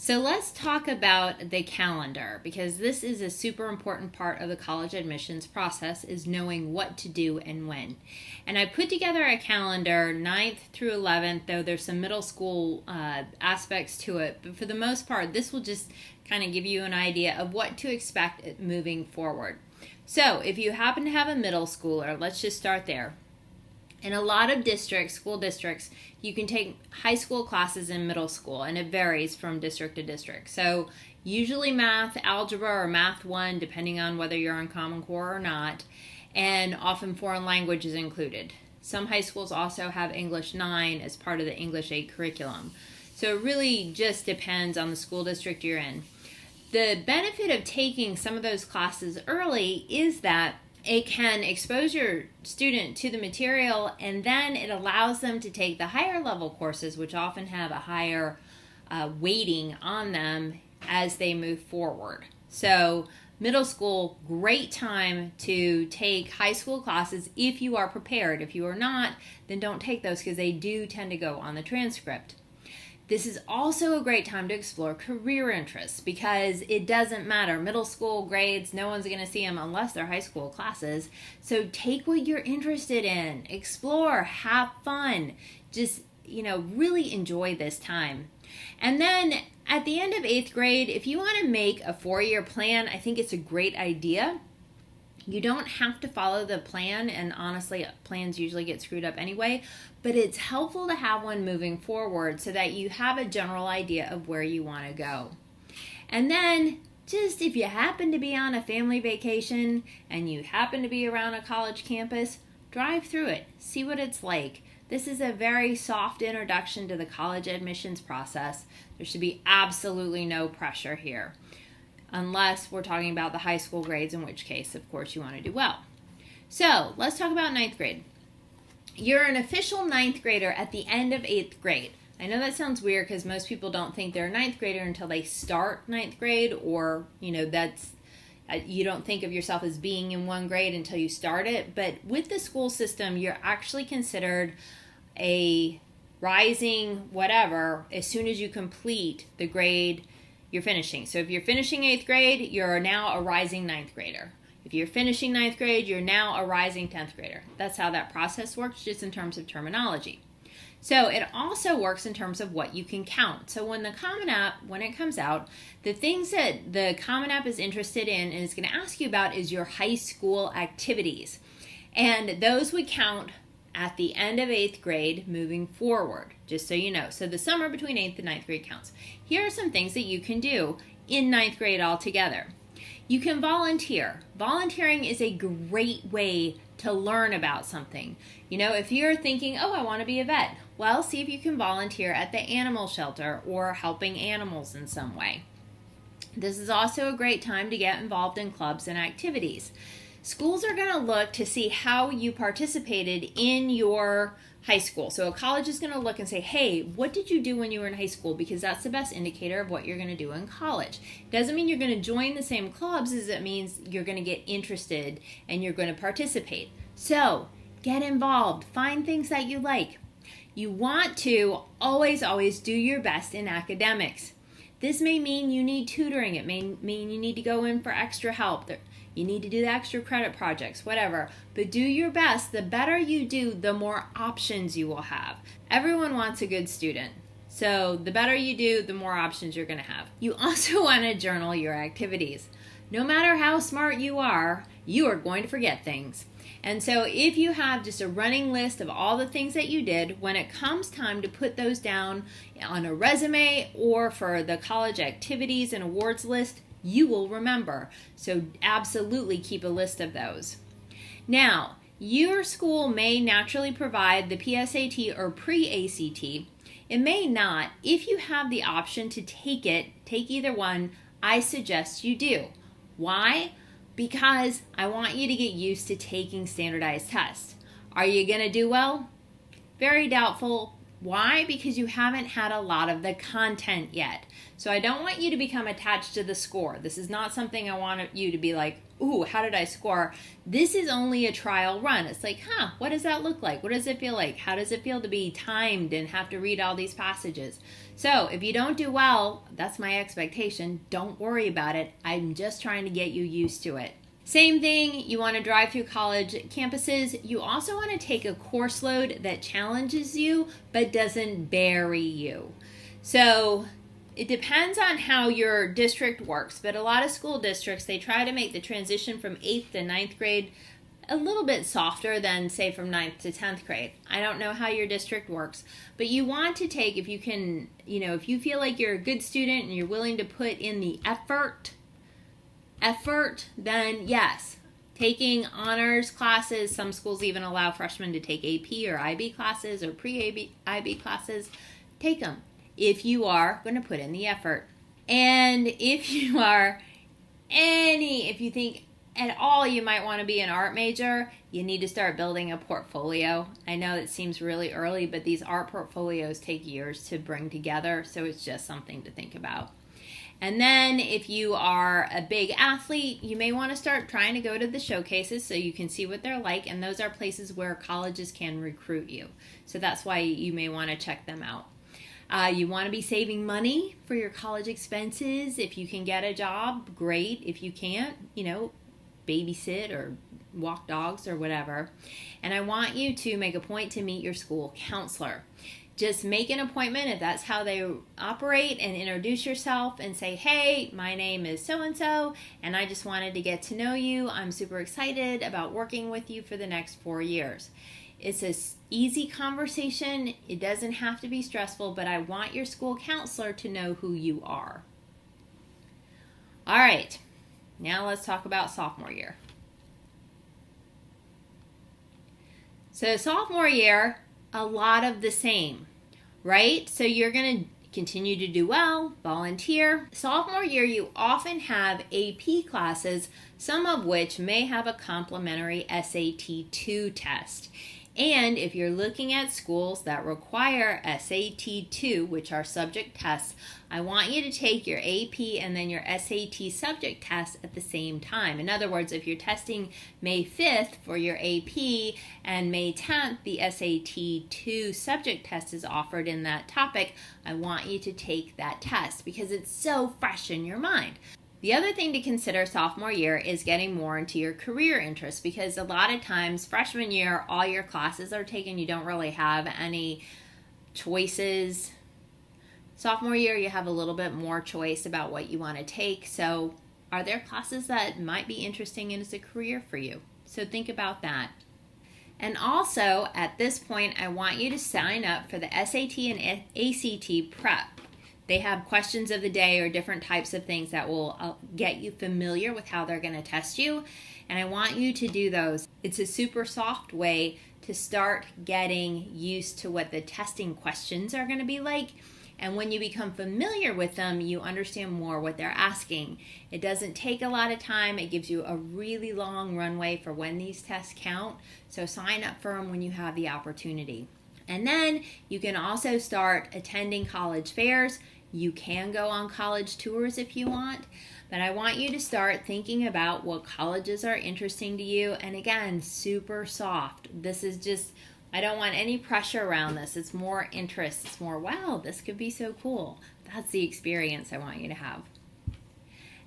So let's talk about the calendar, because this is a super important part of the college admissions process, is knowing what to do and when. And I put together a calendar 9th through 11th, though there's some middle school aspects to it. But for the most part, this will just kind of give you an idea of what to expect moving forward. So if you happen to have a middle schooler, let's just start there. In a lot of districts, school districts, you can take high school classes in middle school, and it varies from district to district. So usually math, algebra, or math 1, depending on whether you're on Common Core or not, and often foreign language is included. Some high schools also have English 9 as part of the English 8 curriculum. So it really just depends on the school district you're in. The benefit of taking some of those classes early is that it can expose your student to the material, and then it allows them to take the higher level courses, which often have a higher weighting on them as they move forward. So middle school, great time to take high school classes if you are prepared. If you are not, then don't take those, because they do tend to go on the transcript. This is also a great time to explore career interests, because it doesn't matter. Middle school grades, no one's going to see them unless they're high school classes. So take what you're interested in, explore, have fun, just, really enjoy this time. And then at the end of 8th grade, if you want to make a 4-year plan, I think it's a great idea. You don't have to follow the plan, and honestly, plans usually get screwed up anyway, but it's helpful to have one moving forward so that you have a general idea of where you want to go. And then, just if you happen to be on a family vacation and you happen to be around a college campus, drive through it, see what it's like. This is a very soft introduction to the college admissions process. There should be absolutely no pressure here, unless we're talking about the high school grades, in which case, of course, you want to do well. So let's talk about 9th grade. You're an official 9th grader at the end of 8th grade. I know that sounds weird, because most people don't think they're a 9th grader until they start 9th grade, or, you don't think of yourself as being in one grade until you start it. But with the school system, you're actually considered a rising whatever as soon as you complete the grade you're finishing. So if you're finishing 8th grade, you're now a rising 9th grader. If you're finishing 9th grade, you're now a rising 10th grader. That's how that process works, just in terms of terminology. So it also works in terms of what you can count. So when the Common App, when it comes out, the things that the Common App is interested in and is going to ask you about is your high school activities. And those would count at the end of 8th grade moving forward, just so you know. So the summer between 8th and 9th grade counts. Here are some things that you can do in 9th grade altogether. You can volunteer. Volunteering is a great way to learn about something. If you're thinking, oh, I want to be a vet, well, see if you can volunteer at the animal shelter or helping animals in some way. This is also a great time to get involved in clubs and activities. Schools are going to look to see how you participated in your high school. So a college is going to look and say, hey, what did you do when you were in high school? Because that's the best indicator of what you're going to do in college. Doesn't mean you're going to join the same clubs, as it means you're going to get interested and you're going to participate. So get involved. Find things that you like. You want to always do your best in academics. This may mean you need tutoring. It may mean you need to go in for extra help. You need to do the extra credit projects, whatever. But do your best. The better you do, the more options you will have. Everyone wants a good student. So the better you do, the more options you're going to have. You also want to journal your activities. No matter how smart you are going to forget things. And so if you have just a running list of all the things that you did, when it comes time to put those down on a resume or for the college activities and awards list, you will remember. So absolutely keep a list of those. Now, your school may naturally provide the PSAT or pre-ACT. It may not. If you have the option to take either one, I suggest you do. Why? Because I want you to get used to taking standardized tests. Are you going to do well? Very doubtful. Why? Because you haven't had a lot of the content yet. So I don't want you to become attached to the score. This is not something I want you to be like, ooh, how did I score? This is only a trial run. It's like, what does that look like? What does it feel like? How does it feel to be timed and have to read all these passages? So if you don't do well, that's my expectation. Don't worry about it. I'm just trying to get you used to it. Same thing, you want to drive through college campuses. You also want to take a course load that challenges you but doesn't bury you. So it depends on how your district works, but a lot of school districts, they try to make the transition from 8th to 9th grade a little bit softer than, say, from 9th to 10th grade. I don't know how your district works, but you want to take, if you can, if you feel like you're a good student and you're willing to put in the effort, then yes, taking honors classes. Some schools even allow freshmen to take AP or IB classes or pre-IB classes. Take them if you are going to put in the effort. And if you think at all you might want to be an art major, you need to start building a portfolio. I know it seems really early, but these art portfolios take years to bring together, so it's just something to think about. And then if you are a big athlete, you may want to start trying to go to the showcases so you can see what they're like, and those are places where colleges can recruit you. So that's why you may want to check them out. You want to be saving money for your college expenses. If you can get a job, great. If you can't, babysit or walk dogs or whatever. And I want you to make a point to meet your school counselor. Just make an appointment if that's how they operate, and introduce yourself and say, hey, my name is so-and-so, and I just wanted to get to know you. I'm super excited about working with you for the next 4 years. It's an easy conversation. It doesn't have to be stressful, but I want your school counselor to know who you are. All right, now let's talk about sophomore year. So sophomore year, a lot of the same, right? So you're going to continue to do well, volunteer. Sophomore year, you often have AP classes, some of which may have a complimentary SAT 2 test. And if you're looking at schools that require SAT 2, which are subject tests, I want you to take your AP and then your SAT subject test at the same time. In other words, if you're testing May 5th for your AP and May 10th, the SAT 2 subject test is offered in that topic, I want you to take that test because it's so fresh in your mind. The other thing to consider sophomore year is getting more into your career interests, because a lot of times freshman year, all your classes are taken. You don't really have any choices. Sophomore year, you have a little bit more choice about what you want to take. So are there classes that might be interesting and as a career for you? So think about that. And also at this point, I want you to sign up for the SAT and ACT prep. They have questions of the day or different types of things that will get you familiar with how they're going to test you. And I want you to do those. It's a super soft way to start getting used to what the testing questions are going to be like. And when you become familiar with them, you understand more what they're asking. It doesn't take a lot of time. It gives you a really long runway for when these tests count. So sign up for them when you have the opportunity. And then you can also start attending college fairs. You can go on college tours if you want, but I want you to start thinking about what colleges are interesting to you. And again, super soft. This is just, I don't want any pressure around this. It's more interest. It's more, wow, this could be so cool. That's the experience I want you to have.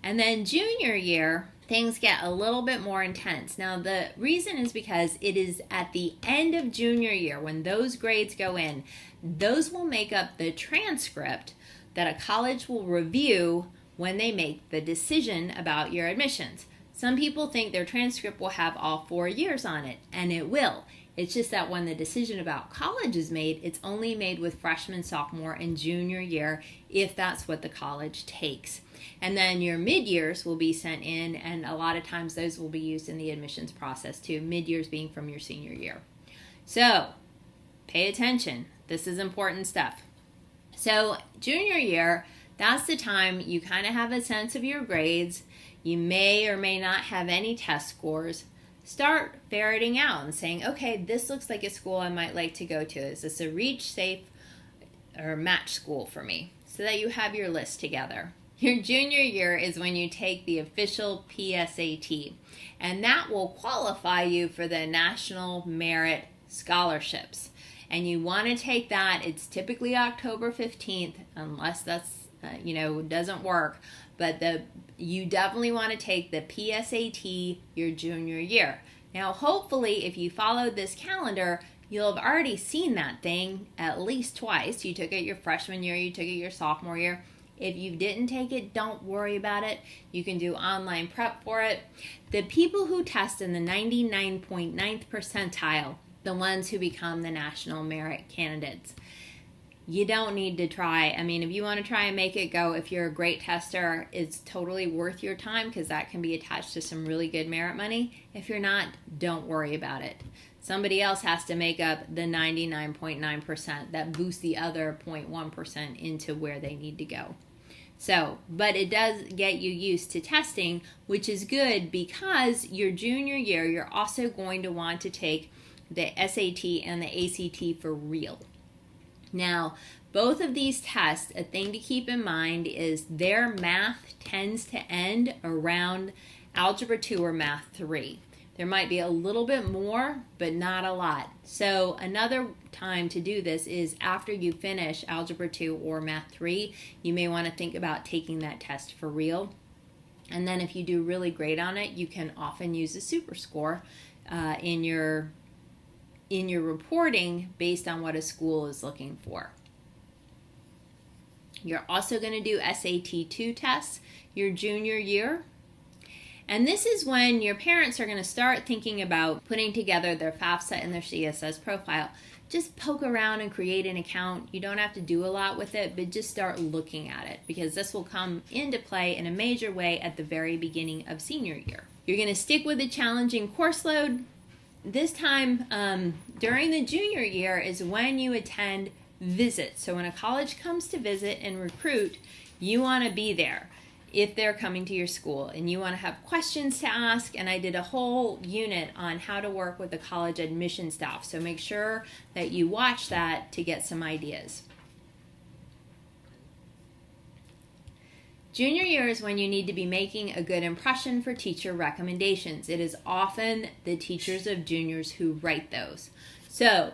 And then junior year, things get a little bit more intense. Now, the reason is because it is at the end of junior year when those grades go in. Those will make up the transcript that a college will review when they make the decision about your admissions. Some people think their transcript will have all 4 years on it, and it will. It's just that when the decision about college is made, it's only made with freshman, sophomore, and junior year, if that's what the college takes. And then your mid-years will be sent in, and a lot of times those will be used in the admissions process too, mid-years being from your senior year. So, pay attention. This is important stuff. So, junior year, that's the time you kind of have a sense of your grades. You may or may not have any test scores. Start ferreting out and saying, okay, this looks like a school I might like to go to. Is this a reach, safe, or match school for me? So that you have your list together. Your junior year is when you take the official PSAT, and that will qualify you for the National Merit Scholarships. And you want to take that. It's typically October 15th, unless that's, doesn't work. But you definitely want to take the PSAT your junior year. Now, hopefully, if you followed this calendar, you'll have already seen that thing at least twice. You took it your freshman year, you took it your sophomore year. If you didn't take it, don't worry about it. You can do online prep for it. The people who test in the 99.9th percentile, the ones who become the national merit candidates, you don't need to try. I mean, if you want to try and make it go, if you're a great tester, it's totally worth your time because that can be attached to some really good merit money. If you're not, don't worry about it. Somebody else has to make up the 99.9% that boosts the other 0.1% into where they need to go. So, but it does get you used to testing, which is good because your junior year, you're also going to want to take the SAT and the ACT for real. Now, both of these tests, a thing to keep in mind is their math tends to end around Algebra 2 or Math 3. There might be a little bit more, but not a lot. So another time to do this is after you finish Algebra 2 or Math 3, you may want to think about taking that test for real. And then if you do really great on it, you can often use a super score in your reporting based on what a school is looking for. You're also going to do SAT 2 tests your junior year. And this is when your parents are going to start thinking about putting together their FAFSA and their CSS profile. Just poke around and create an account. You don't have to do a lot with it, but just start looking at it because this will come into play in a major way at the very beginning of senior year. You're going to stick with a challenging course load. This time during the junior year is when you attend visits. So when a college comes to visit and recruit, you want to be there if they're coming to your school and you want to have questions to ask. And I did a whole unit on how to work with the college admission staff. So make sure that you watch that to get some ideas. Junior year is when you need to be making a good impression for teacher recommendations. It is often the teachers of juniors who write those. So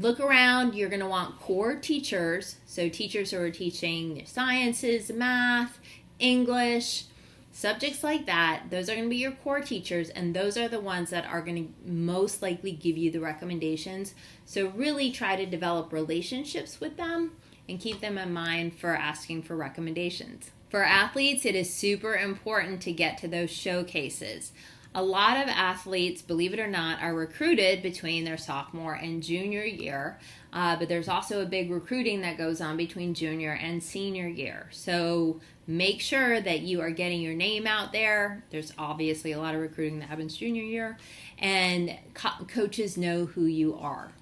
look around. You're going to want core teachers. So teachers who are teaching sciences, math, English, subjects like that. Those are going to be your core teachers, and those are the ones that are going to most likely give you the recommendations. So really try to develop relationships with them and keep them in mind for asking for recommendations. For athletes, it is super important to get to those showcases. A lot of athletes, believe it or not, are recruited between their sophomore and junior year, but there's also a big recruiting that goes on between junior and senior year. So make sure that you are getting your name out there. There's obviously a lot of recruiting that happens junior year, and coaches know who you are.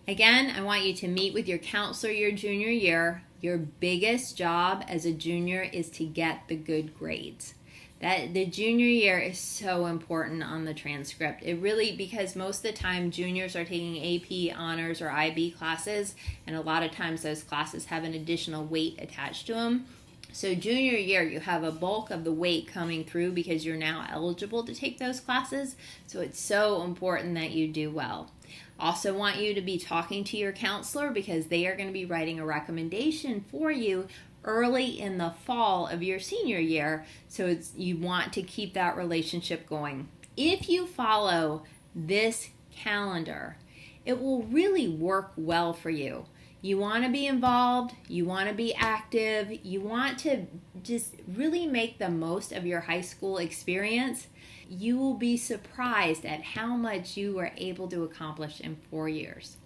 Again, I want you to meet with your counselor your junior year. Your biggest job as a junior is to get the good grades. That the junior year is so important on the transcript. It really, because most of the time juniors are taking AP, honors, or IB classes, and a lot of times those classes have an additional weight attached to them. So junior year, you have a bulk of the weight coming through because you're now eligible to take those classes. So it's so important that you do well. Also want you to be talking to your counselor because they are going to be writing a recommendation for you early in the fall of your senior year. So you want to keep that relationship going. If you follow this calendar, it will really work well for you. You want to be involved, you want to be active, you want to just really make the most of your high school experience. You will be surprised at how much you were able to accomplish in 4 years.